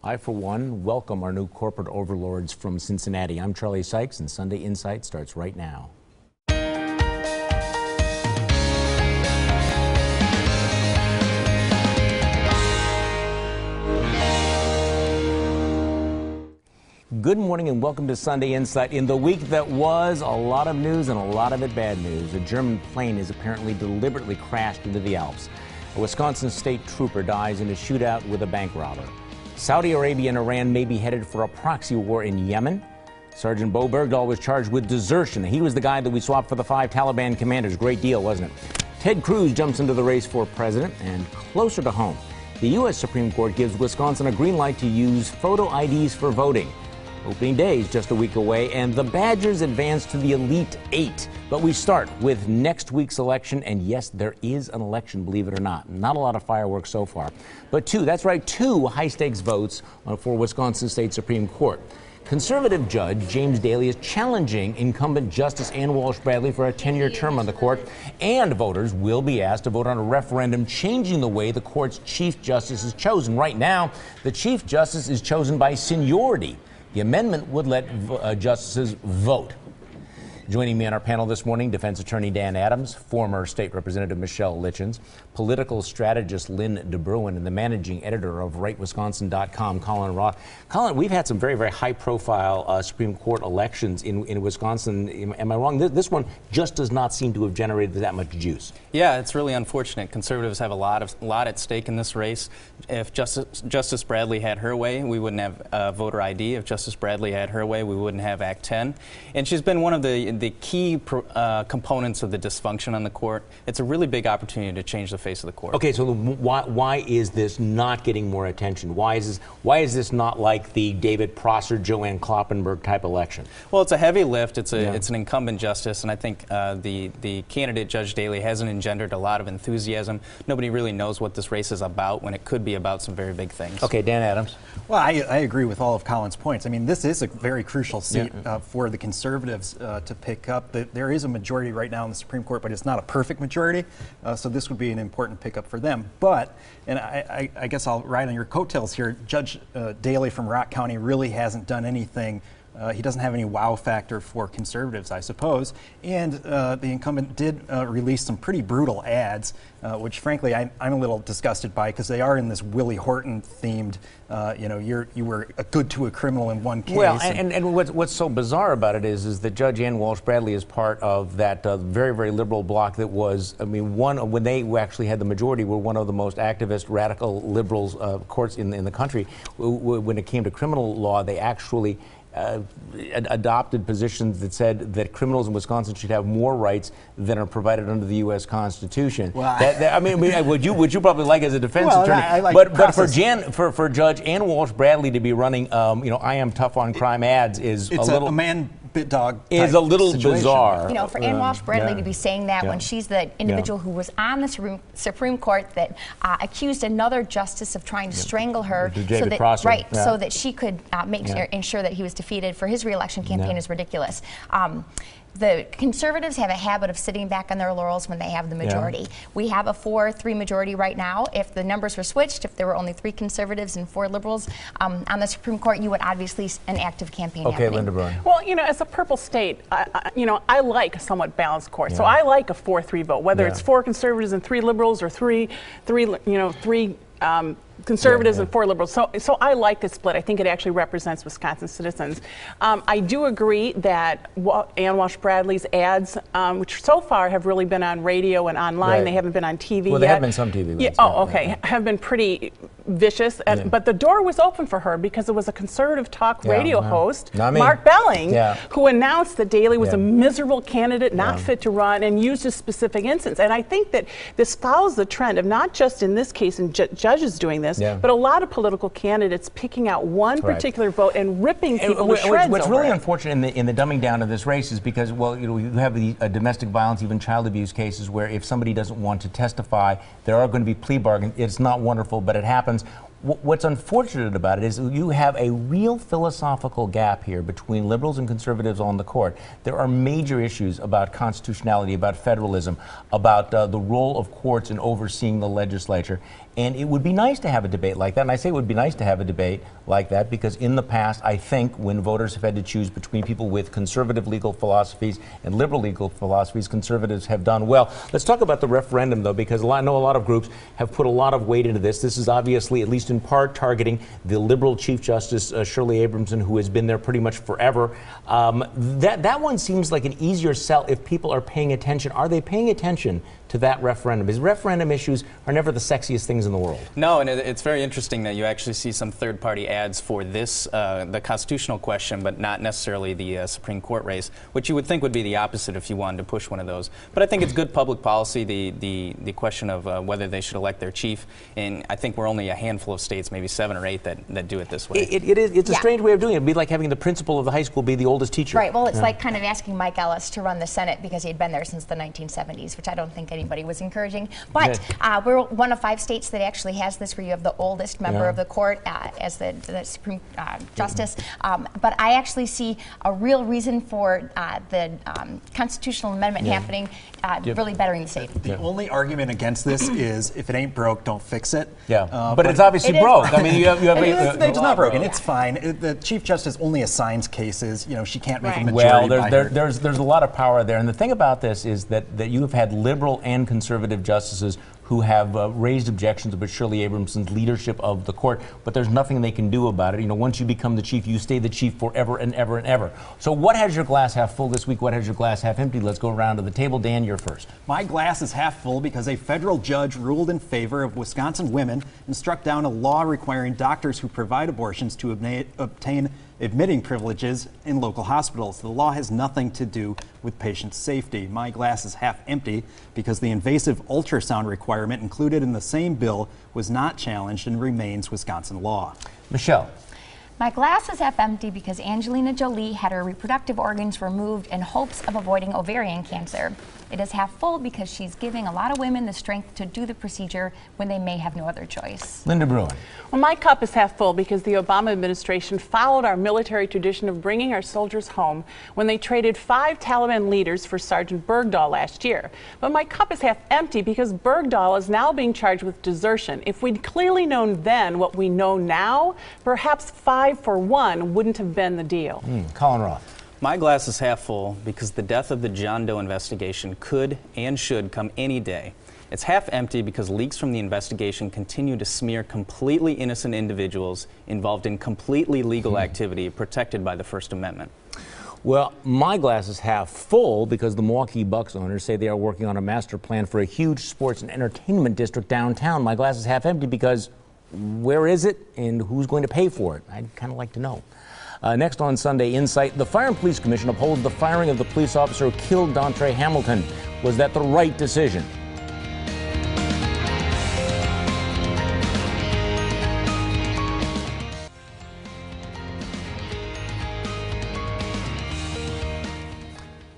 I, for one, welcome our new corporate overlords from Cincinnati. I'm Charlie Sykes, and Sunday Insight starts right now. Good morning and welcome to Sunday Insight. In the week that was, a lot of news and a lot of it bad news. A German plane has apparently deliberately crashed into the Alps. A Wisconsin state trooper dies in a shootout with a bank robber. Saudi Arabia and Iran may be headed for a proxy war in Yemen. Sergeant Bo Bergdahl was charged with desertion. He was the guy that we swapped for the 5 Taliban commanders. Great deal, wasn't it? Ted Cruz jumps into the race for president. And closer to home, the U.S. Supreme Court gives Wisconsin a green light to use photo IDs for voting. Opening day is just a week away, and the Badgers advance to the Elite Eight. But we start with next week's election, and yes, there is an election, believe it or not. Not a lot of fireworks so far. But two high-stakes votes for Wisconsin State Supreme Court. Conservative Judge James Daley is challenging incumbent Justice Ann Walsh Bradley for a 10-year term on the court, and voters will be asked to vote on a referendum changing the way the court's Chief Justice is chosen. Right now, the Chief Justice is chosen by seniority. The amendment would let justices vote. Joining me on our panel this morning, defense attorney Dan Adams, former state representative Michelle Litchens, political strategist Lynn DeBruin, and the managing editor of WriteWisconsin.com, Colin Roth. Colin, we've had some very, very high-profile Supreme Court elections in Wisconsin. Am I wrong? This one just does not seem to have generated that much juice. Yeah, it's really unfortunate. Conservatives have a lot at stake in this race. If Justice Bradley had her way, we wouldn't have voter ID. If Justice Bradley had her way, we wouldn't have Act 10. And she's been one of the key components of the dysfunction on the court. It's a really big opportunity to change the face of the court. Okay, so why is this not getting more attention? Why is this not like the David Prosser, Joanne Kloppenberg type election? Well, it's a heavy lift. It's an incumbent justice, and I think the candidate Judge Daley hasn't engendered a lot of enthusiasm. Nobody really knows what this race is about when it could be about some very big things. Okay, Dan Adams. Well, I agree with all of Colin's points. I mean, this is a very crucial seat for the conservatives to pick up. There is a majority right now in the Supreme Court, but it's not a perfect majority, so this would be an important pickup for them. But, and I guess I'll ride on your coattails here, Judge Daley from Rock County really hasn't done anything. He doesn't have any wow factor for conservatives, I suppose. And the incumbent did release some pretty brutal ads, which frankly I'm a little disgusted by, because they are in this Willie Horton themed, you were good to a criminal in one case. Well, and what's so bizarre about it is that Judge Ann Walsh Bradley is part of that very, very liberal bloc that was, I mean, when they actually had the majority, were one of the most activist, radical liberals courts in the country. When it came to criminal law, they actually adopted positions that said that criminals in Wisconsin should have more rights than are provided under the U.S. Constitution. Well, I mean, would you probably like as a defense attorney? I like but for Judge Ann Walsh Bradley to be running, I am tough on crime ads is a man bit dog is a little situation. Bizarre. For Ann Walsh Bradley to be saying that when she's the individual who was on the Supreme Court that accused another justice of trying to strangle her, so that she could ensure that he was defeated for his re-election campaign is ridiculous. The conservatives have a habit of sitting back on their laurels when they have the majority. We have a 4-3 majority right now. If the numbers were switched, if there were only 3 conservatives and 4 liberals on the Supreme Court, you would obviously see an active campaign happening. Linda Brun. Well, as a purple state, I like a somewhat balanced court. So I like a 4-3 vote, whether it's 4 conservatives and 3 liberals, or three conservatives and 4 liberals. So I like this split. I think it actually represents Wisconsin citizens. I do agree that Ann Walsh Bradley's ads, which so far have really been on radio and online, they haven't been on TV yet. Well, there have been some TV. Have been pretty vicious. But the door was open for her because it was a conservative talk radio host, Mark Belling, who announced that Daley was a miserable candidate, not fit to run, and used a specific instance. And I think that this follows the trend of not just in this case and judges doing this, but a lot of political candidates picking out one particular vote and ripping people to shreds. What's really unfortunate in the dumbing down of this race is because, you have the domestic violence, even child abuse cases, where if somebody doesn't want to testify, there are going to be plea bargains. It's not wonderful, but it happens. What's unfortunate about it is you have a real philosophical gap here between liberals and conservatives on the court. There are major issues about constitutionality, about federalism, about the role of courts in overseeing the legislature. And it would be nice to have a debate like that. And I say it would be nice to have a debate like that because in the past, I think when voters have had to choose between people with conservative legal philosophies and liberal legal philosophies, conservatives have done well. Let's talk about the referendum, though, because I know a lot of groups have put a lot of weight into this. This is obviously, at least in part, targeting the liberal Chief Justice Shirley Abramson, who has been there pretty much forever. That one seems like an easier sell if people are paying attention. Are they paying attention to that referendum? Because referendum issues are never the sexiest things in the world. No, and it's very interesting that you actually see some third-party ads for this, the constitutional question, but not necessarily the Supreme Court race, which you would think would be the opposite if you wanted to push one of those. But I think it's good public policy, the question of whether they should elect their chief, and I think we're only a handful of states, maybe 7 or 8, that do it this way. It's a strange way of doing it. It'd be like having the principal of the high school be the oldest teacher. Right, well, it's like kind of asking Mike Ellis to run the Senate because he'd been there since the 1970s, which I don't think anybody was encouraging. But we're one of 5 states that actually has this, where you have the oldest member of the court as the Supreme Justice. But I actually see a real reason for the constitutional amendment happening, really bettering the state. The only argument against this is if it ain't broke, don't fix it. But it's obviously broke. I mean, you have it's not broken. It's fine. The Chief Justice only assigns cases. You know, she can't make a majority. Well, there's a lot of power there, and the thing about this is that you have had liberal and conservative justices who have raised objections about Shirley Abramson's leadership of the court, but there's nothing they can do about it. You know, once you become the chief, you stay the chief forever and ever and ever. So what has your glass half full this week? What has your glass half empty? Let's go around to the table. Dan, you're first. My glass is half full because a federal judge ruled in favor of Wisconsin women and struck down a law requiring doctors who provide abortions to obtain admitting privileges in local hospitals. The law has nothing to do with patient safety. My glass is half empty because the invasive ultrasound requirement included in the same bill was not challenged and remains Wisconsin law. Michelle. My glass is half empty because Angelina Jolie had her reproductive organs removed in hopes of avoiding ovarian cancer. It is half full because she's giving a lot of women the strength to do the procedure when they may have no other choice. Linda Bruin. Well, my cup is half full because the Obama administration followed our military tradition of bringing our soldiers home when they traded 5 Taliban leaders for Sergeant Bergdahl last year. But my cup is half empty because Bergdahl is now being charged with desertion. If we'd clearly known then what we know now, perhaps 5 for 1 wouldn't have been the deal. Colin Roth. My glass is half full because the death of the John Doe investigation could and should come any day. It's half empty because leaks from the investigation continue to smear completely innocent individuals involved in completely legal activity protected by the First Amendment. Well, my glass is half full because the Milwaukee Bucks owners say they are working on a master plan for a huge sports and entertainment district downtown. My glass is half empty because where is it and who's going to pay for it? I'd kind of like to know. Next on Sunday Insight, the Fire and Police Commission upholds the firing of the police officer who killed Dontre Hamilton. Was that the right decision?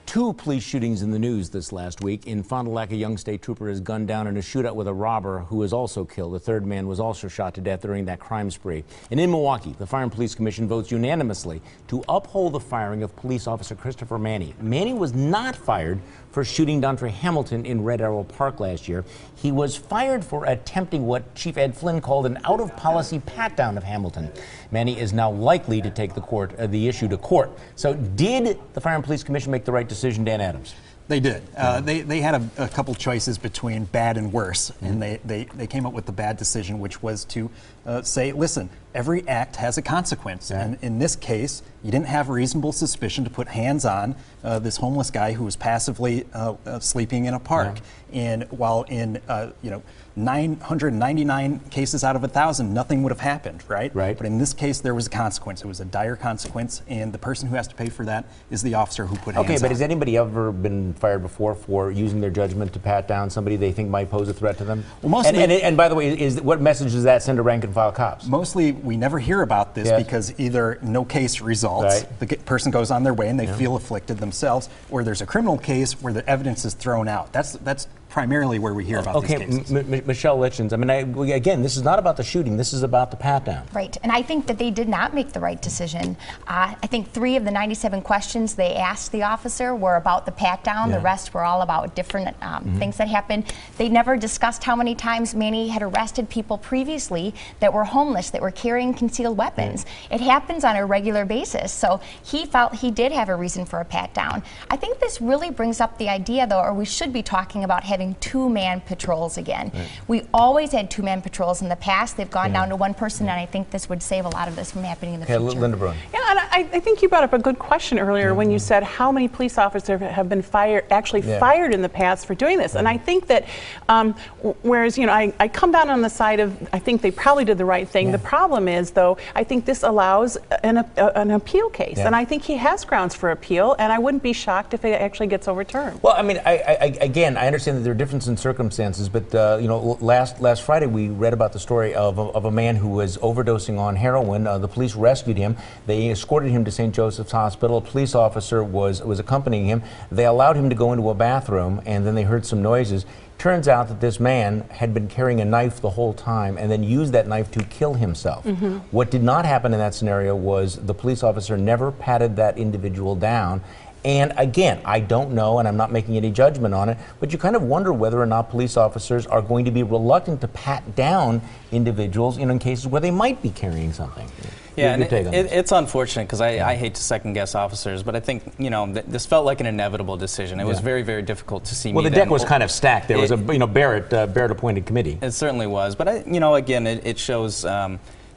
Two police shootings in the news this last week. In Fond du Lac, a young state trooper is gunned down in a shootout with a robber who was also killed. The third man was also shot to death during that crime spree. And in Milwaukee, the Fire and Police Commission votes unanimously to uphold the firing of police officer Officer Manney. Manney was not fired for shooting Dontre Hamilton in Red Arrow Park last year. He was fired for attempting what Chief Ed Flynn called an out-of-policy pat-down of Hamilton. Manney is now likely to take the issue to court. So did the Fire and Police Commission make the right decision, Dan Adams? They did. They had a couple choices between bad and worse, and they came up with the bad decision, which was to say, listen, every act has a consequence. And in this case, you didn't have reasonable suspicion to put hands on this homeless guy who was passively sleeping in a park. And while in 999 cases out of 1,000, nothing would have happened, right? But in this case, there was a consequence. It was a dire consequence, and the person who has to pay for that is the officer who put hands on. Okay, but has anybody ever been fired before for using their judgment to pat down somebody they think might pose a threat to them? Well, mostly, and by the way, what message does that send to rank and file cops? Mostly, we never hear about this because either no case results, the person goes on their way and they feel afflicted themselves, or there's a criminal case where the evidence is thrown out. That's primarily where we hear about these cases. Michelle Litchens, I mean, again, this is not about the shooting. This is about the pat-down. Right, and I think that they did not make the right decision. I think 3 of the 97 questions they asked the officer were about the pat-down. The rest were all about different things that happened. They never discussed how many times Manney had arrested people previously that were homeless, that were carrying concealed weapons. It happens on a regular basis, so he felt he did have a reason for a pat-down. I think this really brings up the idea, though, or we should be talking about having 2-man patrols again. We always had 2-man patrols in the past. They've gone down to 1 person, and I think this would save a lot of this from happening in the future. Linda Bruin. Yeah, and I think you brought up a good question earlier when you said how many police officers have been fired in the past for doing this. And I think that, whereas, you know, I come down on the side of, I think they probably did the right thing. The problem is, though, I think this allows an appeal case. And I think he has grounds for appeal, and I wouldn't be shocked if it actually gets overturned. Well, I mean, again, I understand that there are differences in circumstances, but you know, last Friday we read about the story of a man who was overdosing on heroin. The police rescued him. They escorted him to St. Joseph's Hospital. A police officer was accompanying him. They allowed him to go into a bathroom, and then they heard some noises. Turns out that this man had been carrying a knife the whole time and then used that knife to kill himself. What did not happen in that scenario was the police officer never patted that individual down. And again, I don't know, and I'm not making any judgment on it, but you kind of wonder whether or not police officers are going to be reluctant to pat down individuals in cases where they might be carrying something. Yeah, and it's unfortunate because I hate to second guess officers, but I think, you know, this felt like an inevitable decision. It was very, very difficult to see. Well, the deck was kind of stacked. There was a Barrett appointed committee. It certainly was, but you know, again, it shows.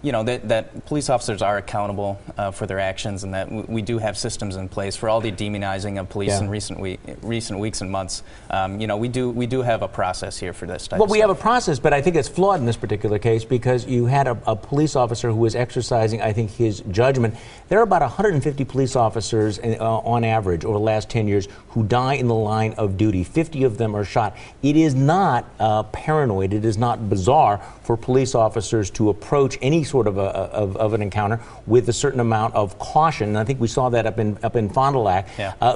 You know, that police officers are accountable for their actions, and that we do have systems in place for all the demonizing of police in recent weeks and months. You know, we do have a process here for this type of stuff. We have a process, but I think it's flawed in this particular case because you had a police officer who was exercising, I think, his judgment. There are about 150 police officers on average over the last 10 years who die in the line of duty. 50 of them are shot. It is not paranoid. It is not bizarre for police officers to approach any sort of an encounter with a certain amount of caution. And I think we saw that up in Fond du Lac.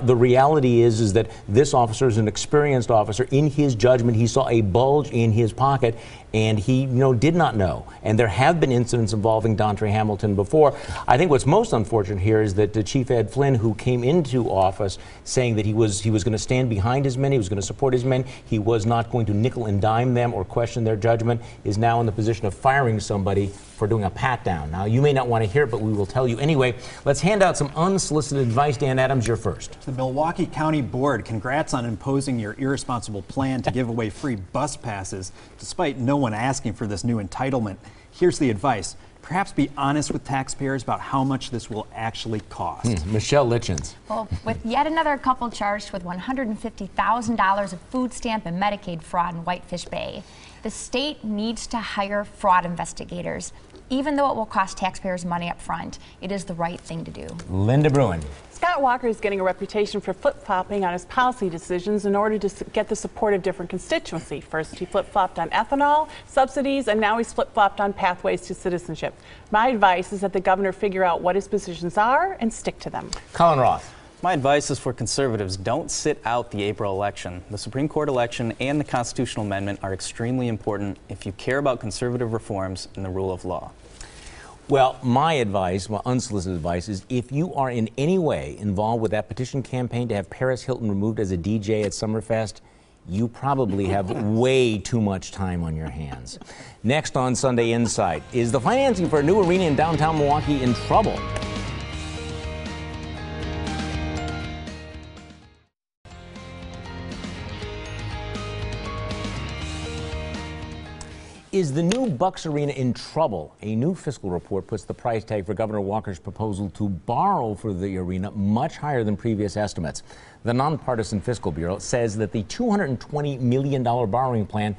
The reality is that this officer is an experienced officer. In his judgment, he saw a bulge in his pocket, and he did not know. And there have been incidents involving Dontre Hamilton before. I think what's most unfortunate here is that Chief Ed Flynn, who came into office saying that he was going to stand behind his men, he was going to support his men, he was not going to nickel and dime them or question their judgment, is now in the position of firing somebody for doing a pat-down. Now, you may not want to hear it, but we will tell you anyway. Let's hand out some unsolicited advice. Dan Adams, you're first. The Milwaukee County Board, congrats on imposing your irresponsible plan to give away free bus passes, despite no one asking for this new entitlement. Here's the advice. Perhaps be honest with taxpayers about how much this will actually cost. Michelle Litchens. Well, with yet another couple charged with $150,000 of food stamp and Medicaid fraud in Whitefish Bay, the state needs to hire fraud investigators. Even though it will cost taxpayers money up front, it is the right thing to do. Linda Bruin. Scott Walker is getting a reputation for flip-flopping on his policy decisions in order to get the support of different constituency. First, he flip-flopped on ethanol, subsidies, and now he's flip-flopped on pathways to citizenship. My advice is that the governor figure out what his positions are and stick to them. Colin Roth. My advice is for conservatives, don't sit out the April election. The Supreme Court election and the constitutional amendment are extremely important if you care about conservative reforms and the rule of law. Well, my advice, my unsolicited advice, is if you are in any way involved with that petition campaign to have Paris Hilton removed as a DJ at Summerfest, you probably have way too much time on your hands. Next on Sunday Insight, is the financing for a new arena in downtown Milwaukee in trouble? Is the new Bucks Arena in trouble? A new fiscal report puts the price tag for Governor Walker's proposal to borrow for the arena much higher than previous estimates. The Nonpartisan Fiscal Bureau says that the $220 million borrowing plan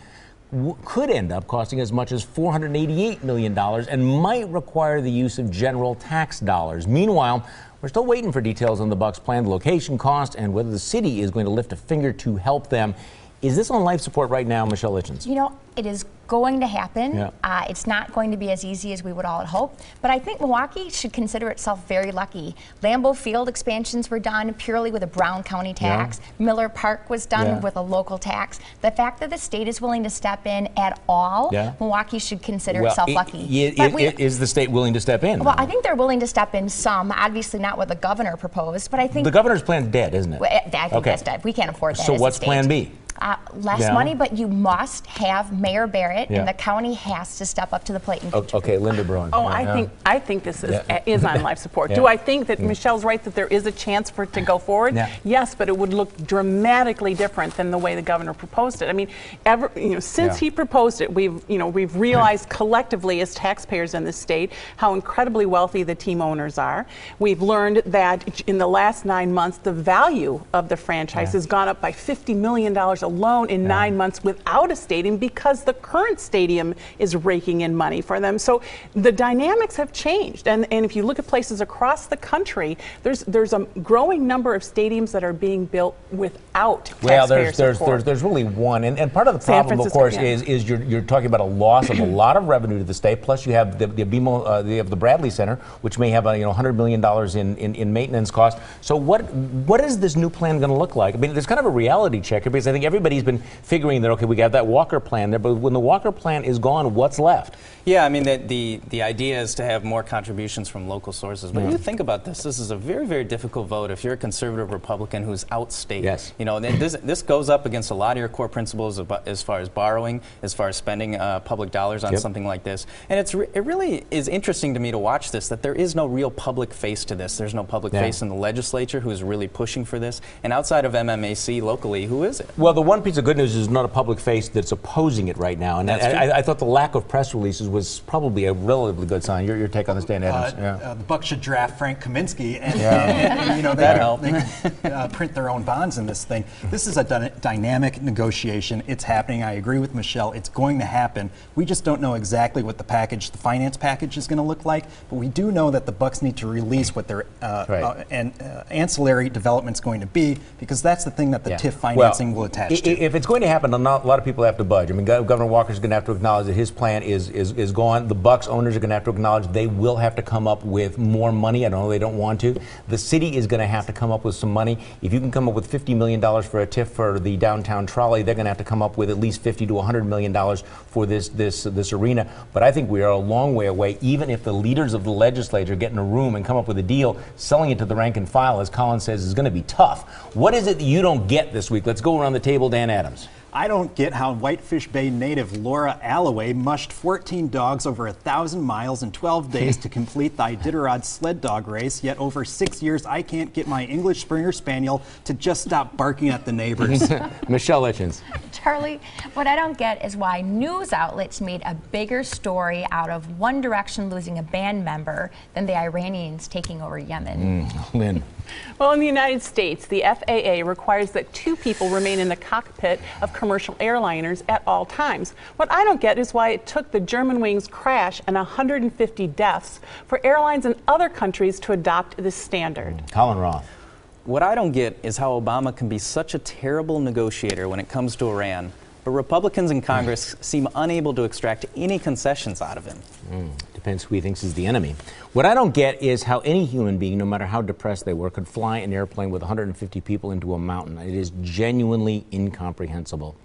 could end up costing as much as $488 million and might require the use of general tax dollars. Meanwhile, we're still waiting for details on the Bucks' plan, the location, cost, and whether the city is going to lift a finger to help them. Is this on life support right now, Michelle Litchens? You know, it is going to happen. Yeah. It's not going to be as easy as we would all hope, but I think Milwaukee should consider itself very lucky. Lambeau Field expansions were done purely with a Brown County tax. Yeah. Miller Park was done with a local tax. The fact that the state is willing to step in at all, Milwaukee should consider itself lucky. Is the state willing to step in? Well, I think they're willing to step in some, obviously not what the governor proposed, but I think... The governor's plan's dead, isn't it? I think that's dead. We can't afford that. So what's plan B? Less money, but you must have Mayor Barrett, and the county has to step up to the plate. And okay, Linda Bruin. Oh, I think this is on life support. Do I think that Michelle's right that there is a chance for it to go forward? Yes, but it would look dramatically different than the way the governor proposed it. I mean, since he proposed it, we've realized collectively as taxpayers in this state how incredibly wealthy the team owners are. We've learned that in the last 9 months, the value of the franchise has gone up by $50 million alone in 9 months without a stadium because the current stadium is raking in money for them. So the dynamics have changed. And if you look at places across the country, there's a growing number of stadiums that are being built without taxpayer support. There's really one. And part of the problem, of course, is you're talking about a loss of a lot of revenue to the state, plus you have the Bradley Center, which may have $100 million in maintenance costs. So what is this new plan going to look like? I mean, there's kind of a reality check here because I think everybody's been figuring that, okay, we got that Walker plan there, but when the Walker plan is gone, what's left? Yeah, I mean, the idea is to have more contributions from local sources. But you think about this is a very, very difficult vote if you're a conservative Republican who's outstate. Yes. You know, this goes up against a lot of your core principles as far as borrowing, as far as spending public dollars on something like this. And it really is interesting to me to watch this, that there is no real public face to this. There's no public face in the legislature who's really pushing for this. And outside of MMAC locally, who is it? Well, the one piece of good news is not a public face that's opposing it right now. And I thought the lack of press releases was probably a relatively good sign. Your take on this, Dan Adams? The Bucs should draft Frank Kaminsky, and they can print their own bonds in this thing. This is a dynamic negotiation. It's happening. I agree with Michelle. It's going to happen. We just don't know exactly what the finance package is going to look like, but we do know that the Bucs need to release what their ancillary development's going to be, because that's the thing that the TIF financing will attach to. If it's going to happen, a lot of people have to budge. I mean, Governor Walker's going to have to acknowledge that his plan is gone. The Bucs owners are going to have to acknowledge they will have to come up with more money. I don't know, they don't want to. The city is going to have to come up with some money. If you can come up with $50 million for a TIF for the downtown trolley, they're going to have to come up with at least $50 to $100 million for this arena. But I think we are a long way away. Even if the leaders of the legislature get in a room and come up with a deal, selling it to the rank and file, as Colin says, is going to be tough. What is it that you don't get this week? Let's go around the table. Dan Adams. I don't get how Whitefish Bay native Laura Alloway mushed 14 dogs over 1,000 miles in 12 days to complete the Iditarod sled dog race, yet over 6 years I can't get my English Springer Spaniel to just stop barking at the neighbors. Michelle Litchens. Charlie, what I don't get is why news outlets made a bigger story out of One Direction losing a band member than the Iranians taking over Yemen. Lynn. Well, in the United States, the FAA requires that 2 people remain in the cockpit of commercial airliners at all times. What I don't get is why it took the Germanwings crash and 150 deaths for airlines in other countries to adopt this standard. Colin Roth. What I don't get is how Obama can be such a terrible negotiator when it comes to Iran, but Republicans in Congress seem unable to extract any concessions out of him. Depends who he thinks is the enemy. What I don't get is how any human being, no matter how depressed they were, could fly an airplane with 150 people into a mountain. It is genuinely incomprehensible.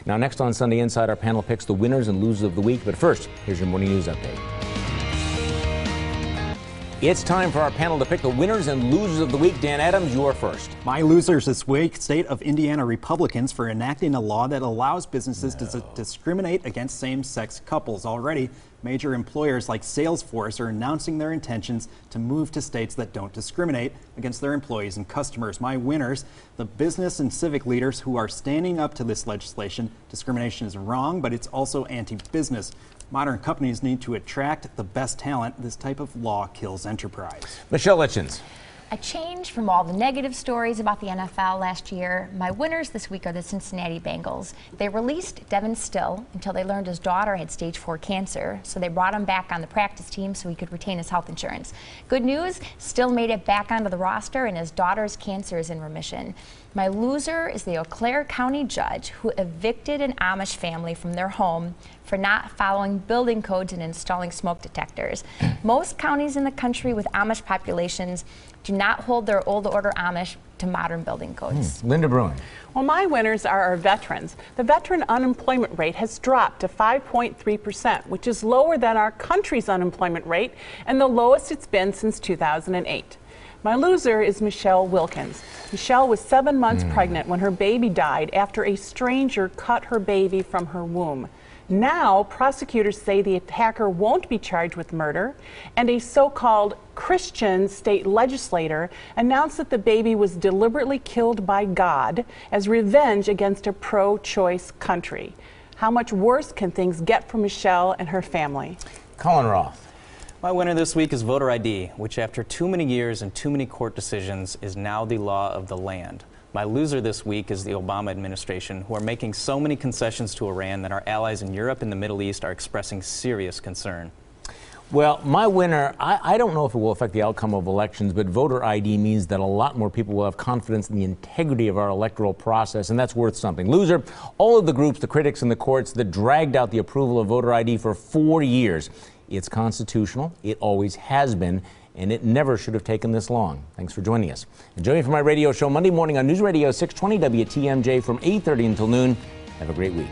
Now, next on Sunday Inside, our panel picks the winners and losers of the week. But first, here's your morning news update. It's time for our panel to pick the winners and losers of the week. Dan Adams, you are first. My losers this week: state of Indiana Republicans for enacting a law that allows businesses to discriminate against same-sex couples. Already, major employers like Salesforce are announcing their intentions to move to states that don't discriminate against their employees and customers. My winners: the business and civic leaders who are standing up to this legislation. Discrimination is wrong, but it's also anti-business. Modern companies need to attract the best talent. This type of law kills enterprise. Michelle Litchens. A change from all the negative stories about the NFL last year. My winners this week are the Cincinnati Bengals. They released Devin Still until they learned his daughter had stage 4 cancer, so they brought him back on the practice team so he could retain his health insurance. Good news, Still made it back onto the roster and his daughter's cancer is in remission. My loser is the Eau Claire County judge who evicted an Amish family from their home for not following building codes and installing smoke detectors. Most counties in the country with Amish populations do not hold their old order Amish to modern building codes. Linda Bruin. Well, my winners are our veterans. The veteran unemployment rate has dropped to 5.3%, which is lower than our country's unemployment rate and the lowest it's been since 2008. My loser is Michelle Wilkins. Michelle was 7 months pregnant when her baby died after a stranger cut her baby from her womb. Now, prosecutors say the attacker won't be charged with murder, and a so-called Christian state legislator announced that the baby was deliberately killed by God as revenge against a pro-choice country. How much worse can things get for Michelle and her family? Colin Roth. My winner this week is voter ID, which after too many years and too many court decisions is now the law of the land. My loser this week is the Obama administration, who are making so many concessions to Iran that our allies in Europe and the Middle East are expressing serious concern. Well, my winner, I don't know if it will affect the outcome of elections, but voter ID means that a lot more people will have confidence in the integrity of our electoral process, and that's worth something. Loser, all of the groups, the critics, and the courts that dragged out the approval of voter ID for 4 years. It's constitutional, it always has been, and it never should have taken this long. Thanks for joining us. And join me for my radio show Monday morning on News Radio 620 WTMJ from 8:30 until noon. Have a great week.